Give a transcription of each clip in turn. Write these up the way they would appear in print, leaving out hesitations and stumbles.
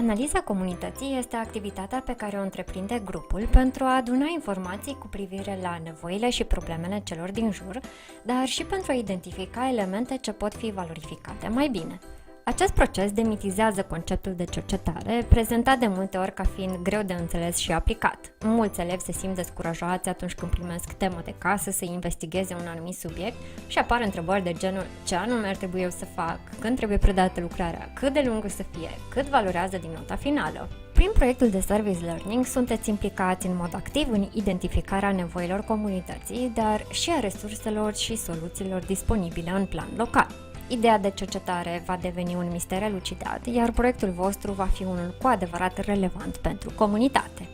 Analiza comunității este activitatea pe care o întreprinde grupul pentru a aduna informații cu privire la nevoile și problemele celor din jur, dar și pentru a identifica elemente ce pot fi valorificate mai bine. Acest proces demitizează conceptul de cercetare, prezentat de multe ori ca fiind greu de înțeles și aplicat. Mulți elevi se simt descurajați atunci când primesc temă de casă să investigheze un anumit subiect și apar întrebări de genul: ce anume ar trebui eu să fac, când trebuie predată lucrarea, cât de lungă să fie, cât valorează din nota finală. Prin proiectul de Service Learning sunteți implicați în mod activ în identificarea nevoilor comunității, dar și a resurselor și soluțiilor disponibile în plan local. Ideea de cercetare va deveni un mister elucidat, iar proiectul vostru va fi unul cu adevărat relevant pentru comunitate.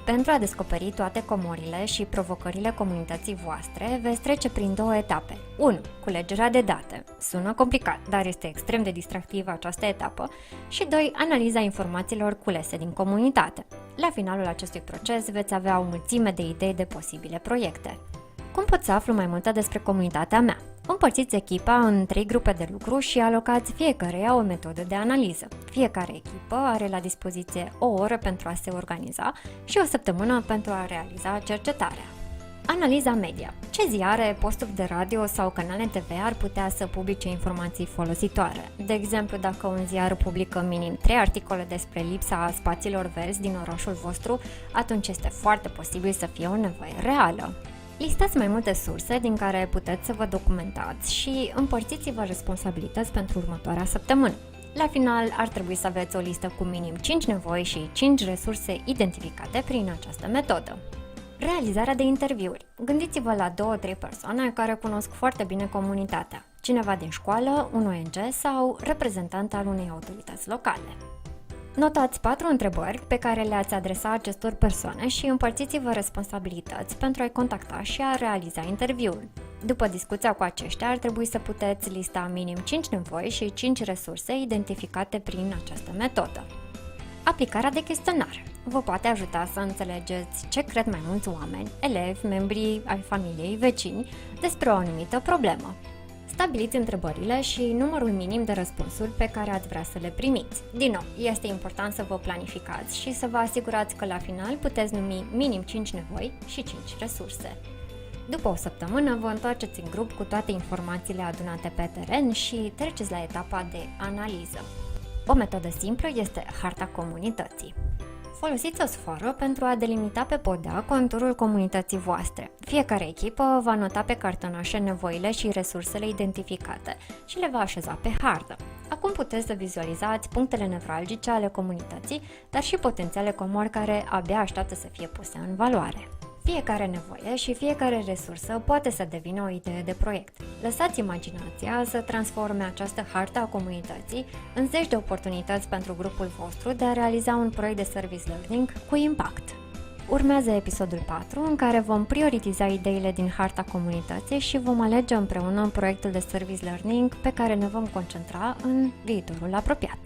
Pentru a descoperi toate comorile și provocările comunității voastre, veți trece prin două etape. 1. Culegerea de date. Sună complicat, dar este extrem de distractivă această etapă. Și 2. Analiza informațiilor culese din comunitate. La finalul acestui proces veți avea o mulțime de idei de posibile proiecte. Cum pot să aflu mai multe despre comunitatea mea? Împărțiți echipa în 3 grupe de lucru și alocați fiecăreia o metodă de analiză. Fiecare echipă are la dispoziție o oră pentru a se organiza și o săptămână pentru a realiza cercetarea. Analiza media. Ce ziare, posturi de radio sau canale TV ar putea să publice informații folositoare? De exemplu, dacă un ziar publică minim 3 articole despre lipsa spațiilor verzi din orașul vostru, atunci este foarte posibil să fie o nevoie reală. Listați mai multe surse din care puteți să vă documentați și împărțiți-vă responsabilități pentru următoarea săptămână. La final, ar trebui să aveți o listă cu minim 5 nevoi și 5 resurse identificate prin această metodă. Realizarea de interviuri. Gândiți-vă la 2-3 persoane care cunosc foarte bine comunitatea, cineva din școală, un ONG sau reprezentant al unei autorități locale. Notați 4 întrebări pe care le-ați adresa acestor persoane și împărțiți-vă responsabilități pentru a-i contacta și a realiza interviul. După discuția cu aceștia, ar trebui să puteți lista minim 5 nevoi și 5 resurse identificate prin această metodă. Aplicarea de chestionar vă poate ajuta să înțelegeți ce cred mai mulți oameni, elevi, membri ai familiei, vecini, despre o anumită problemă. Stabiliți întrebările și numărul minim de răspunsuri pe care ați vrea să le primiți. Din nou, este important să vă planificați și să vă asigurați că la final puteți numi minim 5 nevoi și 5 resurse. După o săptămână, vă întoarceți în grup cu toate informațiile adunate pe teren și treceți la etapa de analiză. O metodă simplă este harta comunității. Folosiți o sfoară pentru a delimita pe podea conturul comunității voastre. Fiecare echipă va nota pe cartonașe nevoile și resursele identificate și le va așeza pe hartă. Acum puteți să vizualizați punctele nevralgice ale comunității, dar și potențiale comori care abia așteaptă să fie puse în valoare. Fiecare nevoie și fiecare resursă poate să devină o idee de proiect. Lăsați imaginația să transforme această hartă a comunității în zeci de oportunități pentru grupul vostru de a realiza un proiect de service learning cu impact. Urmează episodul 4, în care vom prioritiza ideile din harta comunității și vom alege împreună proiectul de service learning pe care ne vom concentra în viitorul apropiat.